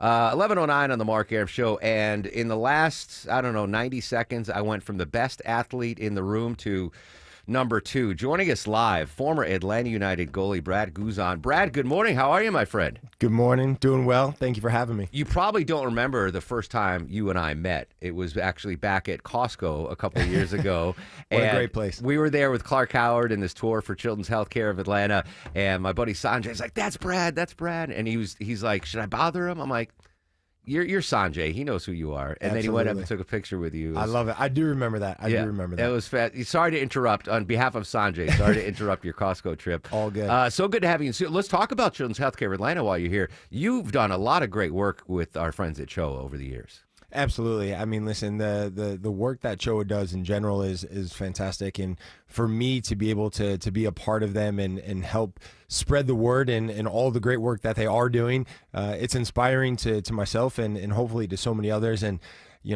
11:09 on the Mark Arum Show, and in the last, 90 seconds, I went from the best athlete in the room to number two. Joining us live, former Atlanta United goalie Brad Guzan. Brad, good morning. How are you, my friend? Good morning. Doing well. Thank you for having me. You probably don't remember the first time you and I met. It was actually back at Costco a couple of years ago. What a great place. We were there with Clark Howard in this tour for Children's Healthcare of Atlanta, and my buddy Sanjay's like, that's Brad. And he's like, should I bother him? I'm like, You're Sanjay. He knows who you are. And Then he went up and took a picture with you. I love it. I do remember that. I do remember that. It was fast. Sorry to interrupt. On behalf of Sanjay, sorry to interrupt your Costco trip. All good. So good to have you. So let's talk about Children's Healthcare of Atlanta while you're here. You've done a lot of great work with our friends at CHOA over the years. Absolutely. I mean, listen, the work that CHOA does in general is fantastic. And for me to be able to be a part of them and help spread the word and all the great work that they are doing, it's inspiring to myself and hopefully to so many others. And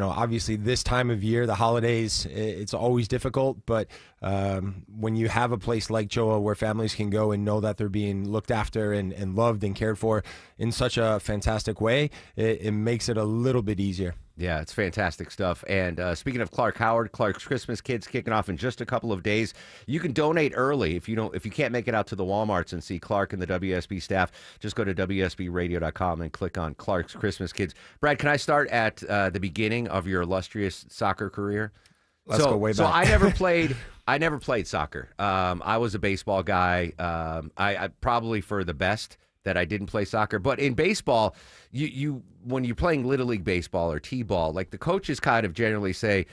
obviously this time of year, the holidays, it's always difficult. But when you have a place like CHOA where families can go and know that they're being looked after and loved and cared for in such a fantastic way, it makes it a little bit easier. Yeah, it's fantastic stuff. And speaking of Clark Howard, Clark's Christmas Kids kicking off in just a couple of days. You can donate early if you can't make it out to the Walmarts and see Clark and the WSB staff. Just go to WSBradio.com and click on Clark's Christmas Kids. Brad, can I start at the beginning of your illustrious soccer career? Let's go way back. So I never played soccer. I was a baseball guy. I probably for the best that I didn't play soccer. But in baseball, you when you're playing Little League baseball or T-ball, like the coaches kind of generally say,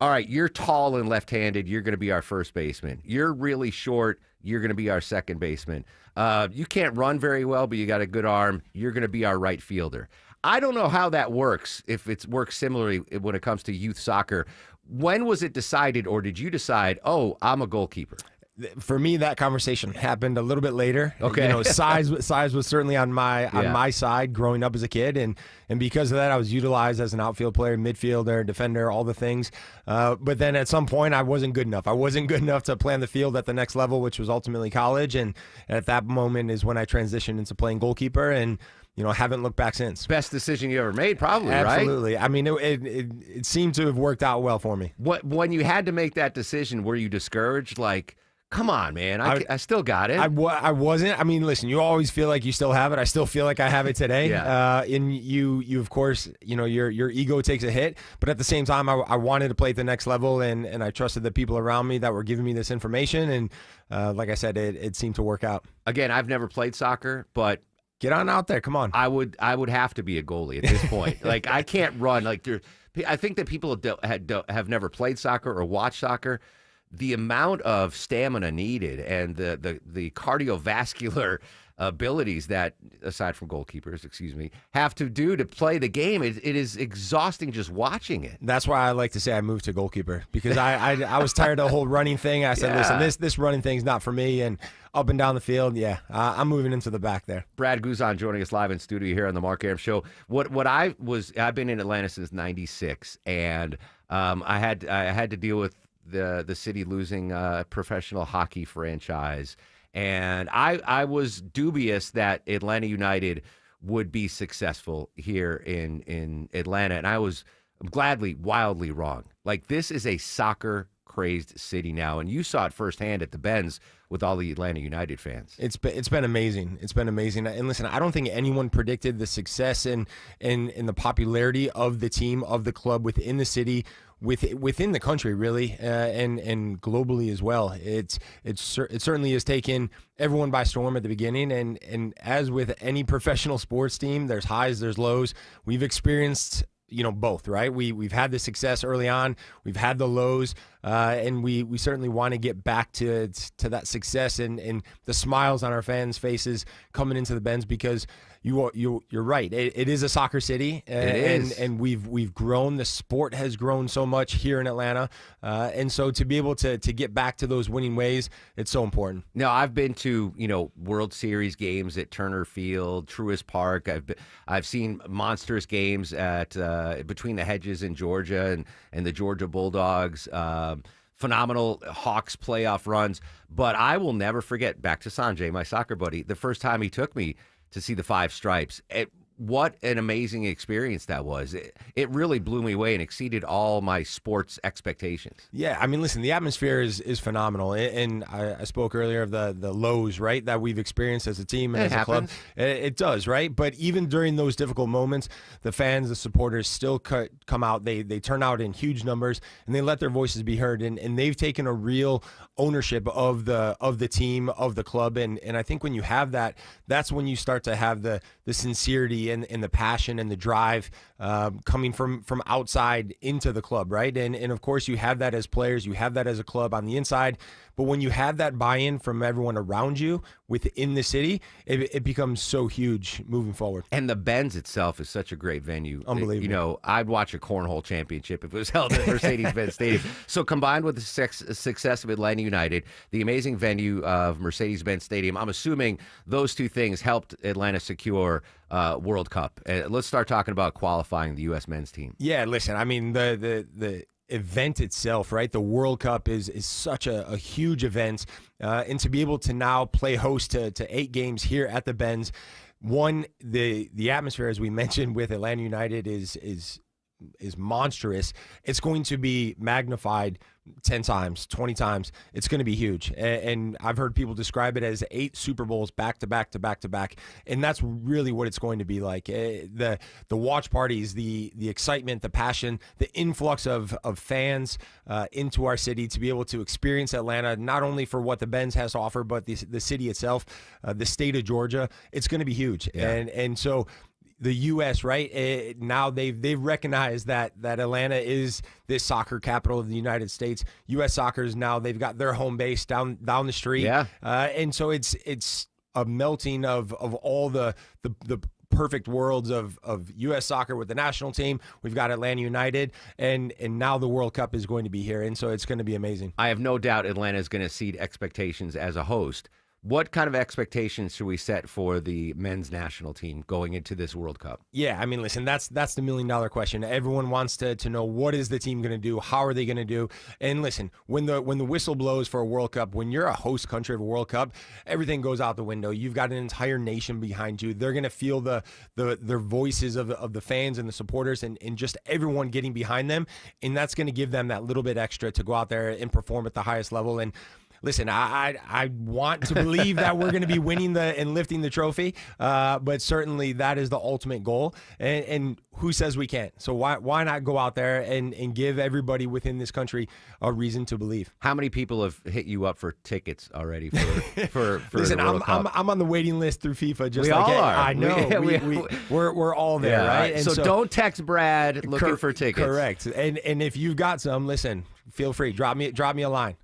all right, you're tall and left-handed, you're going to be our first baseman. You're really short, you're going to be our second baseman. You can't run very well, but you got a good arm, you're going to be our right fielder. I don't know how that works, if it works similarly when it comes to youth soccer. When was it decided, or did you decide, oh, I'm a goalkeeper? For me, that conversation happened a little bit later. Okay. Size was certainly on my side growing up as a kid, and because of that, I was utilized as an outfield player, midfielder, defender, all the things. But then at some point, I wasn't good enough. I wasn't good enough to play on the field at the next level, which was ultimately college. And at that moment is when I transitioned into playing goalkeeper, and haven't looked back since. Best decision you ever made, probably, right? Absolutely. I mean, it seemed to have worked out well for me. When you had to make that decision, were you discouraged? Like, come on, man, I still got it. I wasn't. I mean, listen, you always feel like you still have it. I still feel like I have it today. Yeah. And you of course, your ego takes a hit. But at the same time, I wanted to play at the next level, and I trusted the people around me that were giving me this information. And like I said, it seemed to work out. Again, I've never played soccer, but get on out there. Come on. I would have to be a goalie at this point. Like, I can't run. Like, I think that people have never played soccer or watched soccer. The amount of stamina needed and the cardiovascular abilities that, aside from goalkeepers, have to do to play the game, it is exhausting just watching it. That's why I like to say I moved to goalkeeper, because I was tired of the whole running thing. I said, listen, this running thing's not for me, and up and down the field, I'm moving into the back there. Brad Guzan joining us live in studio here on the Mark Arum Show. I've been in Atlanta since '96, and I had to deal with the city losing a professional hockey franchise. And I was dubious that Atlanta United would be successful here in Atlanta. And I was gladly, wildly wrong. Like, this is a soccer-crazed city now. And you saw it firsthand at the Benz with all the Atlanta United fans. It's been amazing. It's been amazing. And listen, I don't think anyone predicted the success and the popularity of the team, of the club within the city, within the country, really, and globally as well. It certainly has taken everyone by storm at the beginning, and as with any professional sports team, there's highs, there's lows. We've experienced both, right? We've had the success early on, we've had the lows, and we certainly want to get back to that success and the smiles on our fans' faces coming into the Benz, because you're right. It is a soccer city, and we've grown. The sport has grown so much here in Atlanta, and so to be able to get back to those winning ways, it's so important. Now, I've been to World Series games at Turner Field, Truist Park. I've seen monstrous games at Between the Hedges in Georgia and the Georgia Bulldogs. Phenomenal Hawks playoff runs, but I will never forget, back to Sanjay, my soccer buddy, the first time he took me to see the Five Stripes. what an amazing experience that was. It really blew me away and exceeded all my sports expectations. Yeah, I mean, listen, the atmosphere is phenomenal, and I spoke earlier of the lows, right, that we've experienced as a team and It as a club. happens. It does, right? But even during those difficult moments, the fans, the supporters still come out. They turn out in huge numbers, and they let their voices be heard, and they've taken a real ownership of the team, of the club, and I think when you have that, that's when you start to have the sincerity and the passion and the drive coming from outside into the club, right? And of course you have that as players, you have that as a club on the inside, but when you have that buy-in from everyone around you within the city, it becomes so huge moving forward. And the Benz itself is such a great venue. Unbelievable. You know, I'd watch a cornhole championship if it was held at Mercedes-Benz Stadium. So combined with the success of Atlanta United, the amazing venue of Mercedes-Benz Stadium, I'm assuming those two things helped Atlanta secure World Cup. Let's start talking about qualifying the U.S. men's team. Yeah, listen, I mean, the event itself, right? The World Cup is such a huge event, and to be able to now play host to 8 games here at the Benz, one, the atmosphere, as we mentioned, with Atlanta United is monstrous. It's going to be magnified 10 times, 20 times. It's going to be huge. And I've heard people describe it as 8 Super Bowls back to back to back to back. And that's really what it's going to be like. The watch parties, the excitement, the passion, the influx of fans into our city to be able to experience Atlanta, not only for what the Benz has to offer, but the city itself, the state of Georgia. It's going to be huge. Yeah. And so the U.S., right, now they've recognized that Atlanta is this soccer capital of the United States. U.S. Soccer's now, they've got their home base down the street. Yeah. And so it's a melting of all the perfect worlds of U.S. soccer with the national team. We've got Atlanta United, and now the World Cup is going to be here, and so it's going to be amazing. I have no doubt Atlanta is going to exceed expectations as a host. What kind of expectations should we set for the men's national team going into this World Cup? Yeah, I mean, listen, that's the $1 million question. Everyone wants to know, what is the team going to do? How are they going to do? And listen, when the whistle blows for a World Cup, when you're a host country of a World Cup, everything goes out the window. You've got an entire nation behind you. They're going to feel their voices of the fans and the supporters and just everyone getting behind them, and that's going to give them that little bit extra to go out there and perform at the highest level. And listen, I want to believe that we're going to be winning and lifting the trophy, but certainly that is the ultimate goal. And who says we can't? So why not go out there and give everybody within this country a reason to believe? How many people have hit you up for tickets already for Listen, the World Cup? I'm on the waiting list through FIFA. Just We like all are. I know. We're all there, Yeah, right? And so don't text Brad looking for tickets. Correct. And if you've got some, listen, feel free. Drop me a line.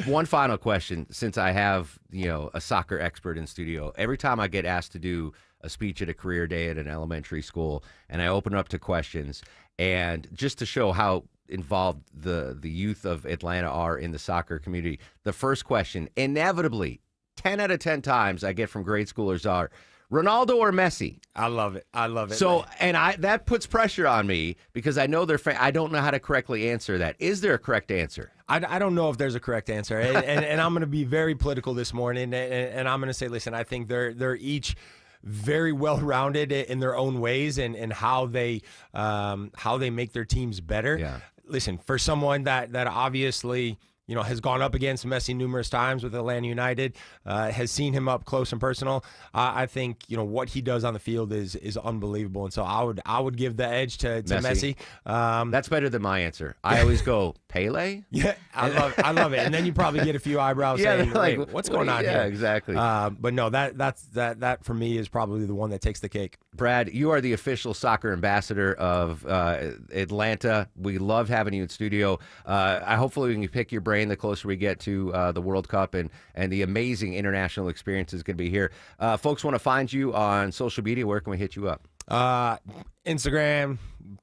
One final question, since I have a soccer expert in studio. Every time I get asked to do a speech at a career day at an elementary school, and I open up to questions, and just to show how involved the youth of Atlanta are in the soccer community, the first question, inevitably, 10 out of 10 times I get from grade schoolers are, Ronaldo or Messi? I love it. So, and that puts pressure on me because I know I don't know how to correctly answer that. Is there a correct answer? I don't know if there's a correct answer, and I'm going to be very political this morning, and I'm going to say, listen, I think they're each very well rounded in their own ways and how they make their teams better. Yeah. Listen, for someone that obviously has gone up against Messi numerous times with Atlanta United, has seen him up close and personal. I think what he does on the field is unbelievable, and so I would give the edge to Messi. That's better than my answer. I always go Pele. Yeah, I love it, and then you probably get a few eyebrows saying, like, "Wait, what's going on here?" Yeah, exactly. But no, that for me is probably the one that takes the cake. Brad, you are the official soccer ambassador of Atlanta. We love having you in studio. Hopefully we can pick your brain the closer we get to the World Cup and the amazing international experience is going to be here. Folks want to find you on social media. Where can we hit you up? Instagram,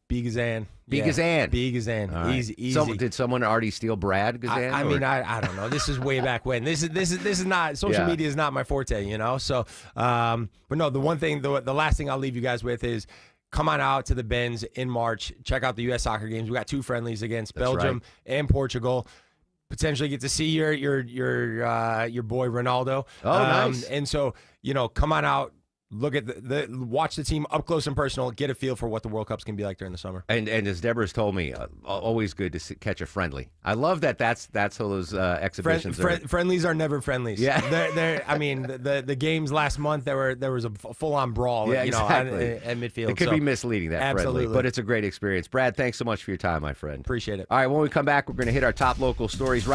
Guzan. Guzan. Guzan. Right. Easy. Did someone already steal Brad Guzan? I mean, I don't know. This is way back when. This is not social media is not my forte, So, but no, the last thing I'll leave you guys with is, come on out to the Benz in March. Check out the U.S. soccer games. We got 2 friendlies against Belgium and Portugal. Potentially get to see your boy Ronaldo. Oh, nice. And so, come on out. look at watch the team up close and personal, get a feel for what the World Cups can be like during the summer. And as Deborah's told me, always good to catch a friendly. I love that. That's how those exhibitions are. Friendlies are never friendlies. Yeah, they're. I mean, the games last month there was a full on brawl. Yeah, exactly. At midfield. It could be misleading, that absolutely. friendly, but it's a great experience. Brad, thanks so much for your time, my friend. Appreciate it. All right, when we come back, we're going to hit our top local stories.